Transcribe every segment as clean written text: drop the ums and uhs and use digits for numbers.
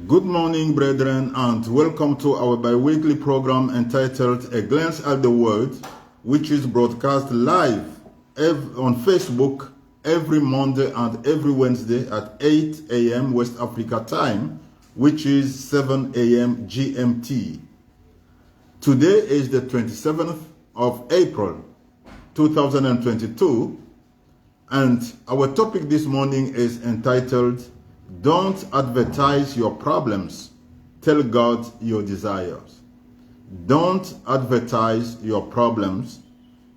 Good morning, brethren, and welcome to our bi-weekly program entitled A Glance at the Word, which is broadcast live on Facebook every Monday and every Wednesday at 8 a.m. West Africa time, which is 7 a.m. GMT. Today is the 27th of April, 2022, and our topic this morning is entitled Don't advertise your problems, tell God your desires. Don't advertise your problems,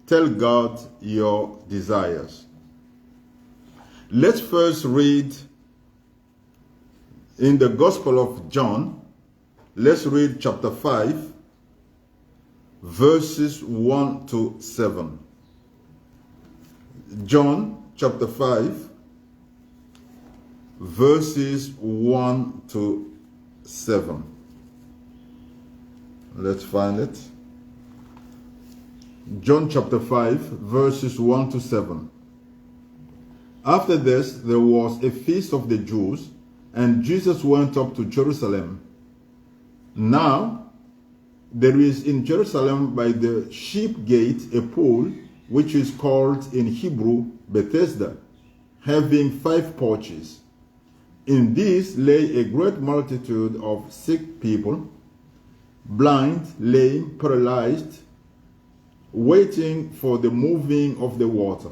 tell God your desires. Let's first read in the Gospel of John. Let's read chapter 5, verses 1 to 7. John chapter 5, verses 1 to 7. Let's find it. John chapter 5, verses 1 to 7. After this, there was a feast of the Jews, and Jesus went up to Jerusalem. Now, there is in Jerusalem by the sheep gate a pool, which is called in Hebrew Bethesda, having 5 porches. In this lay a great multitude of sick people, blind, lame, paralyzed, waiting for the moving of the water.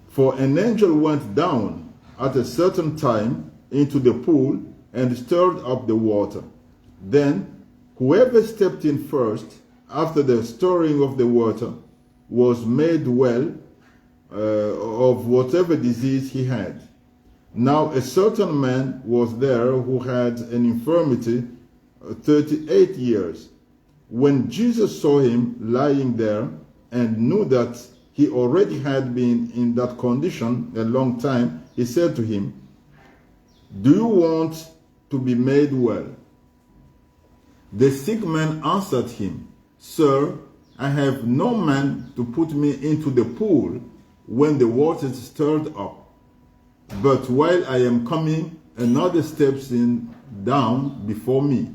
For an angel went down at a certain time into the pool and stirred up the water. Then whoever stepped in first after the stirring of the water was made well of whatever disease he had. Now a certain man was there who had an infirmity 38 years. When Jesus saw him lying there and knew that he already had been in that condition a long time, he said to him, "Do you want to be made well?" The sick man answered him, "Sir, I have no man to put me into the pool when the water is stirred up. But while I am coming, another steps down before me.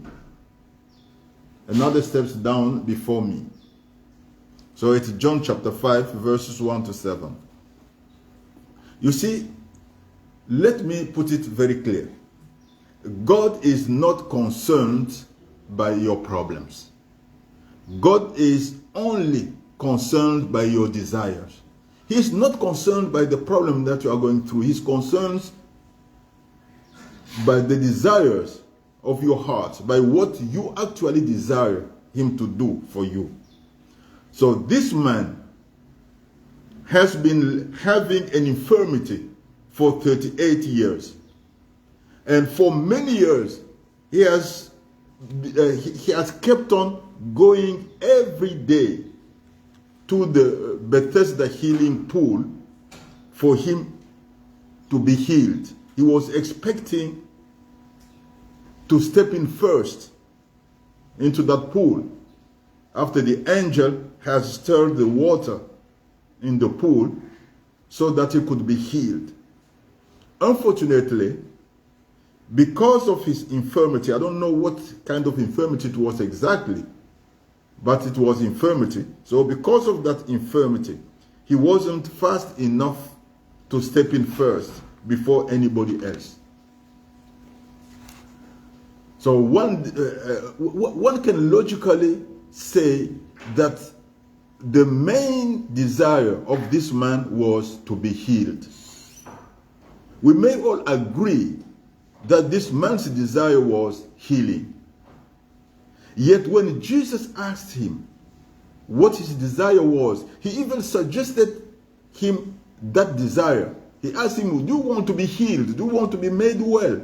Another steps down before me." So it's John chapter 5, verses 1 to 7. You see, let me put it very clear. God is not concerned by your problems. God is only concerned by your desires. He is not concerned by the problem that you are going through. He is concerned by the desires of your heart, by what you actually desire him to do for you. So this man has been having an infirmity for 38 years. And for many years, he has kept on going every day to the Bethesda healing pool for him to be healed. He was expecting to step in first into that pool after the angel has stirred the water in the pool so that he could be healed. Unfortunately, because of his infirmity, I don't know what kind of infirmity it was exactly, but it was infirmity. So because of that infirmity, he wasn't fast enough to step in first before anybody else. So one can logically say that the main desire of this man was to be healed. We may all agree that this man's desire was healing. Yet when Jesus asked him what his desire was, he even suggested him that desire. He asked him, "Do you want to be healed? Do you want to be made well?"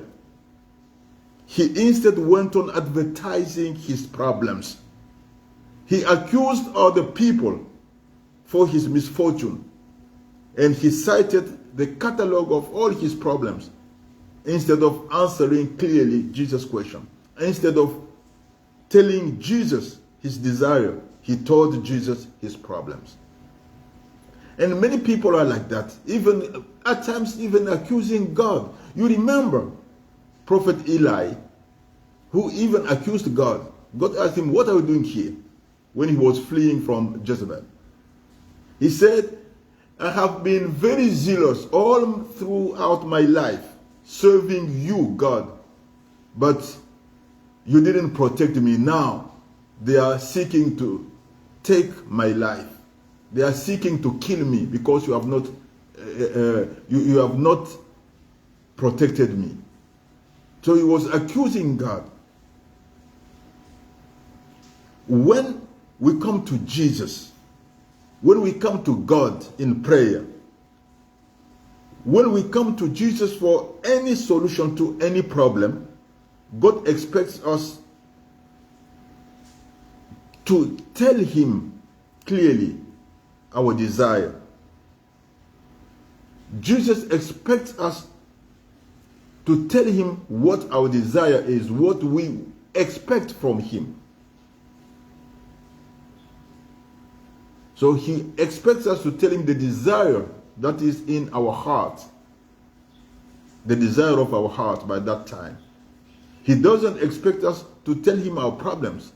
He instead went on advertising his problems. He accused other people for his misfortune, and he cited the catalog of all his problems instead of answering clearly Jesus' question. Instead of telling Jesus his desire, he told Jesus his problems. And many people are like that, even at times even accusing God. You remember Prophet Eli, who even accused God. God asked him, "What are you doing here?" when he was fleeing from Jezebel. He said, "I have been very zealous all throughout my life, serving you, God, but you didn't protect me. Now they are seeking to take my life. They are seeking to kill me because you have not you have not protected me." So he was accusing God. When we come to Jesus, when we come to God in prayer, when we come to Jesus for any solution to any problem, God expects us to tell him clearly our desire. Jesus expects us to tell him what our desire is, what we expect from him. So he expects us to tell him the desire that is in our heart, the desire of our heart by that time. He doesn't expect us to tell him our problems.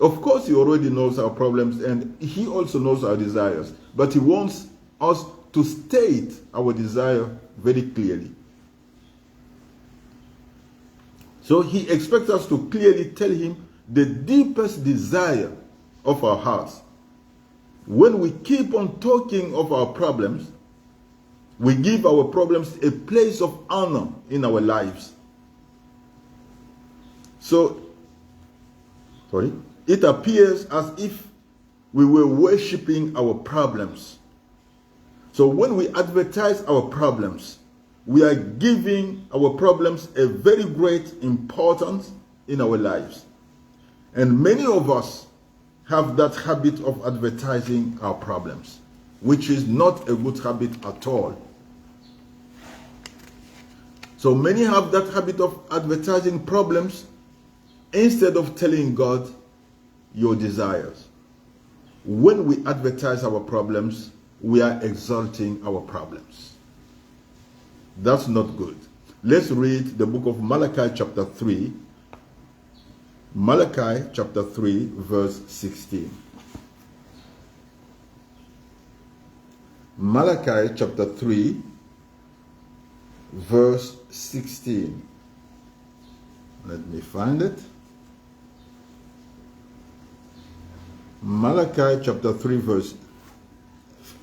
Of course, he already knows our problems and he also knows our desires, but he wants us to state our desire very clearly. So he expects us to clearly tell him the deepest desire of our hearts. When we keep on talking of our problems, we give our problems a place of honor in our lives. So, it appears as if we were worshipping our problems. So when we advertise our problems, we are giving our problems a very great importance in our lives. And many of us have that habit of advertising our problems, which is not a good habit at all. So many have that habit of advertising problems instead of telling God your desires. When we advertise our problems, we are exalting our problems. That's not good. Let's read the book of Malachi chapter 3. Malachi chapter 3 verse 16. Malachi chapter 3 verse 16. Let me find it. Malachi chapter 3 verse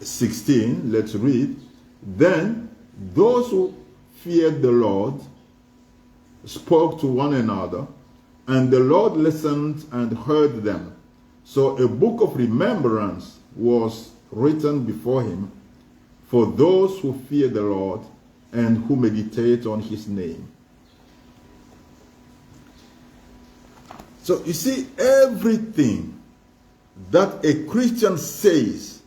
16. Let's read. Then those who feared the Lord spoke to one another, and the Lord listened and heard them. So a book of remembrance was written before him for those who fear the Lord and who meditate on his name. So you see, everything that a Christian says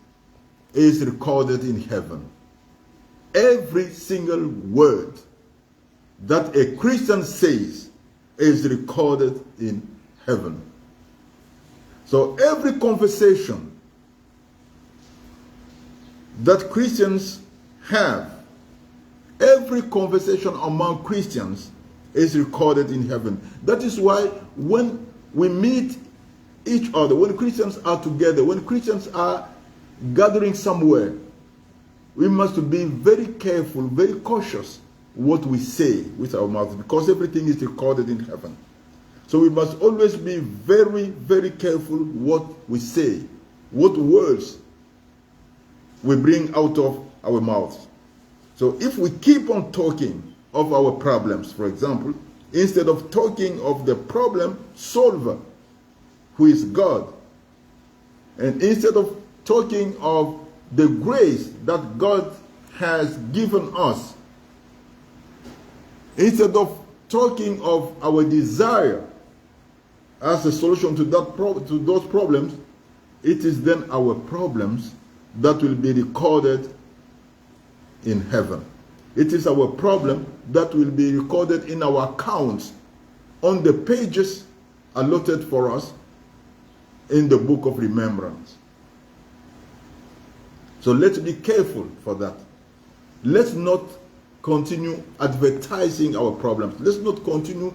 is recorded in heaven. Every single word that a Christian says is recorded in heaven. So every conversation that Christians have, every conversation among Christians is recorded in heaven. That is why when we meet each other, when Christians are together, when Christians are gathering somewhere, we must be very careful, very cautious what we say with our mouths, because everything is recorded in heaven. So we must always be very, very careful what we say, what words we bring out of our mouths. So if we keep on talking of our problems, for example, instead of talking of the problem solver, who is God, and instead of talking of the grace that God has given us, instead of talking of our desire as a solution to those problems, it is then our problems that will be recorded in heaven. It is our problem that will be recorded in our accounts on the pages allotted for us in the book of remembrance. So let's be careful for that. Let's not continue advertising our problems. Let's not continue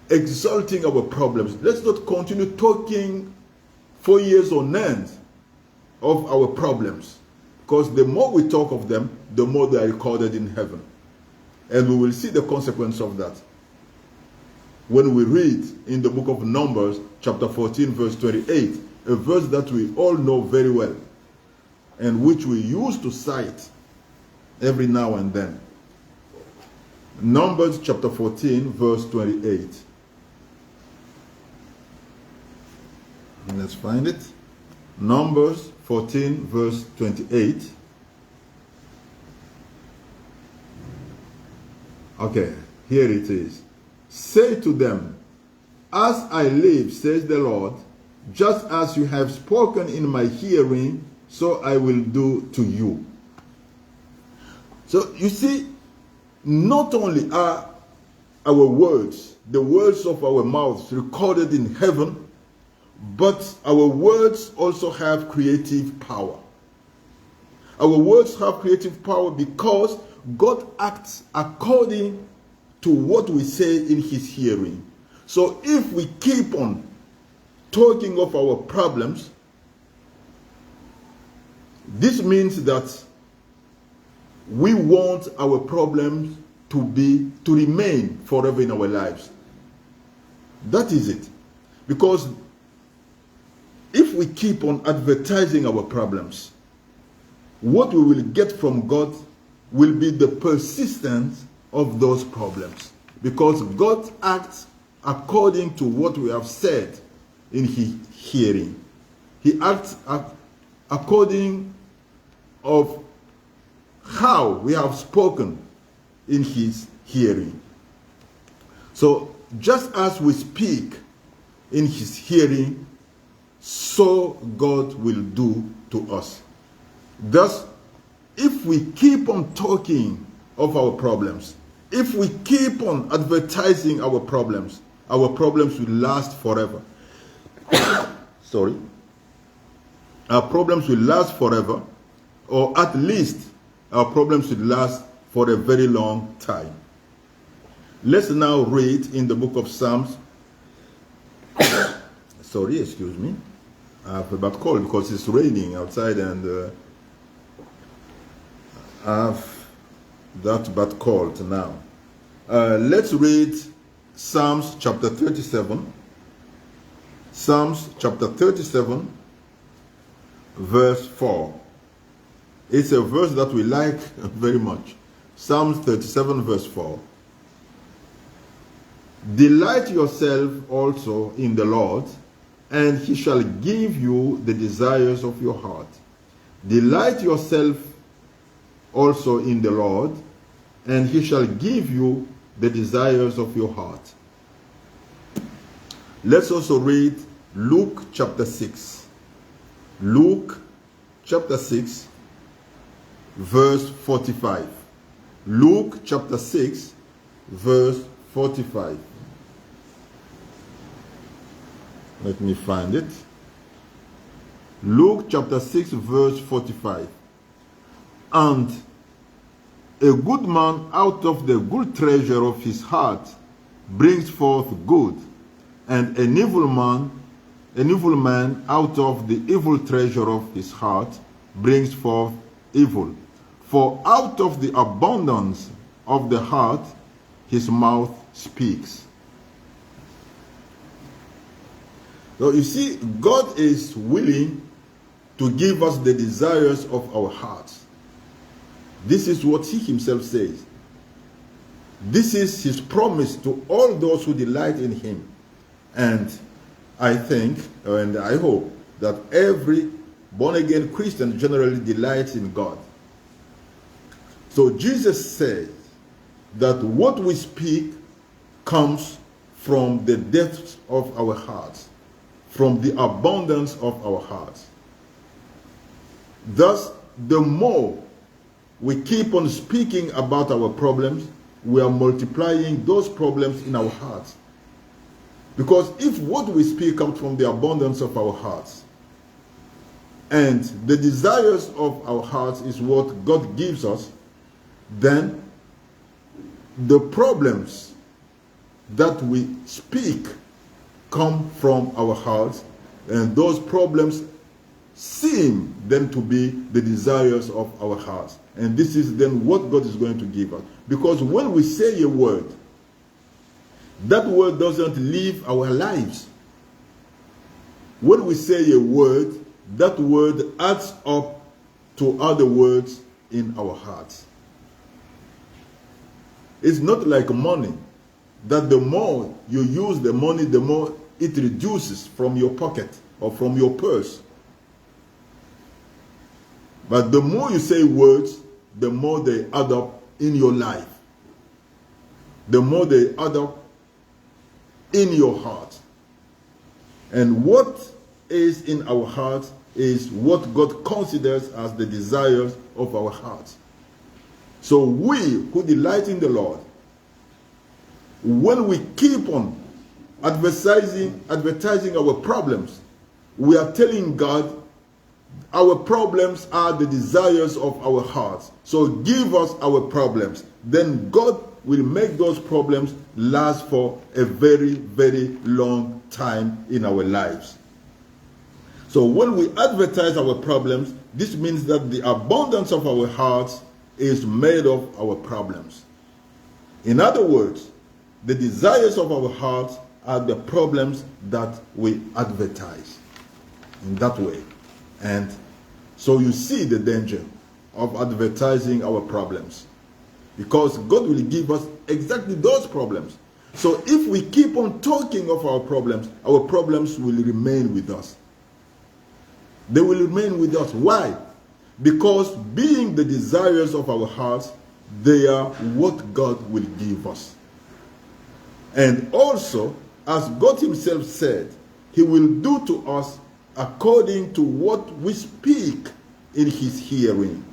exalting our problems. Let's not continue talking for years on end of our problems. Because the more we talk of them, the more they are recorded in heaven. And we will see the consequence of that when we read in the book of Numbers, chapter 14, verse 28, a verse that we all know very well, and which we used to cite every now and then. Numbers chapter 14, verse 28. Let's find it. Numbers 14, verse 28. Okay, here it is. Say to them, as I live, says the Lord, just as you have spoken in my hearing, so I will do to you. So you see, not only are our words, the words of our mouths, recorded in heaven, but our words also have creative power. Our words have creative power because God acts according to what we say in his hearing. So if we keep on talking of our problems, this means that we want our problems to remain forever in our lives. That is it. Because if we keep on advertising our problems, what we will get from God will be the persistence of those problems. Because God acts according to what we have said in his hearing. He acts according of how we have spoken in his hearing. So just as we speak in his hearing, so God will do to us. Thus, if we keep on talking of our problems, if we keep on advertising our problems will last forever. Sorry. Our problems will last forever, or at least our problems will last for a very long time. Let's now read in the book of Psalms. Sorry, excuse me. I have a bad cold because it's raining outside, and I have that bad cold now. Let's read Psalms chapter 37. Psalms chapter 37, verse 4. It's a verse that we like very much. Psalms 37, verse 4. Delight yourself also in the Lord, and he shall give you the desires of your heart. Delight yourself also in the Lord, and he shall give you the desires of your heart. Let's also read Luke chapter 6. Luke chapter 6, verse 45. Luke chapter 6, verse 45. Let me find it. Luke chapter 6, verse 45. And a good man out of the good treasure of his heart brings forth good, and an evil man out of the evil treasure of his heart brings forth evil. For out of the abundance of the heart his mouth speaks. So you see, God is willing to give us the desires of our hearts. This is what he himself says. This is his promise to all those who delight in him. And I think, and I hope, that every born-again Christian generally delights in God. So Jesus says that what we speak comes from the depths of our hearts, from the abundance of our hearts. Thus, the more we keep on speaking about our problems, we are multiplying those problems in our hearts. Because if what we speak comes from the abundance of our hearts, and the desires of our hearts is what God gives us, then the problems that we speak come from our hearts, and those problems seem then to be the desires of our hearts. And this is then what God is going to give us. Because when we say a word, that word doesn't live our lives. When we say a word, that word adds up to other words in our hearts. It's not like money, that the more you use the money, the more it reduces from your pocket or from your purse. But the more you say words, the more they add up in your life. The more they add up in your heart. And what is in our heart is what God considers as the desires of our hearts. So we who delight in the Lord, when we keep on advertising our problems, we are telling God our problems are the desires of our hearts. So give us our problems. Then God will make those problems last for a very, very long time in our lives. So when we advertise our problems, this means that the abundance of our hearts is made of our problems. In other words, the desires of our hearts are the problems that we advertise in that way. And so you see the danger of advertising our problems, because God will give us exactly those problems. So if we keep on talking of our problems will remain with us. They will remain with us. Why? Because being the desires of our hearts, they are what God will give us. And also, as God himself said, he will do to us according to what we speak in his hearing.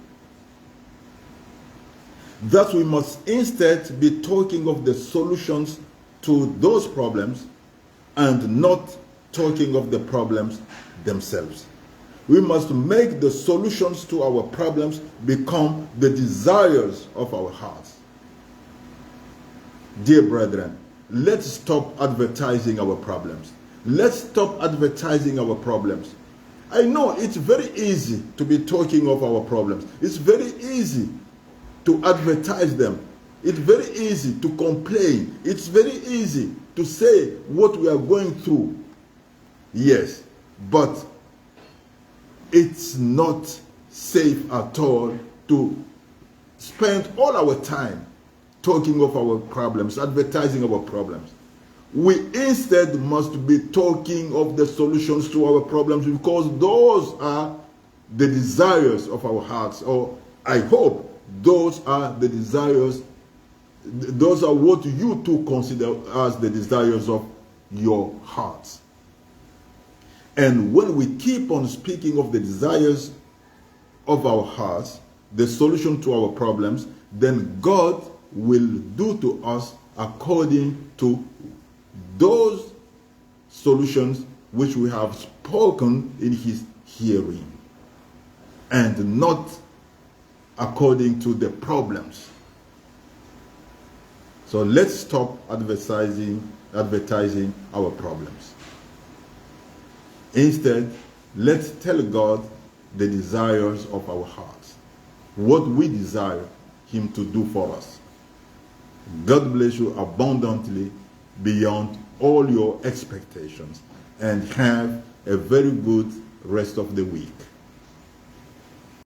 Thus we must instead be talking of the solutions to those problems and not talking of the problems themselves. We must make the solutions to our problems become the desires of our hearts. Dear brethren, let's stop advertising our problems. Let's stop advertising our problems. I know it's very easy to be talking of our problems. It's very easy to advertise them. It's very easy to complain. It's very easy to say what we are going through. Yes, but it's not safe at all to spend all our time talking of our problems, advertising our problems. We instead must be talking of the solutions to our problems, because those are the desires of our hearts. Or I hope those are the desires, those are what you too consider as the desires of your hearts. And when we keep on speaking of the desires of our hearts, the solution to our problems, then God will do to us according to those solutions which we have spoken in his hearing, and not according to the problems. So let's stop advertising our problems. Instead, let's tell God the desires of our hearts, what we desire him to do for us. God bless you abundantly beyond all your expectations, and have a very good rest of the week.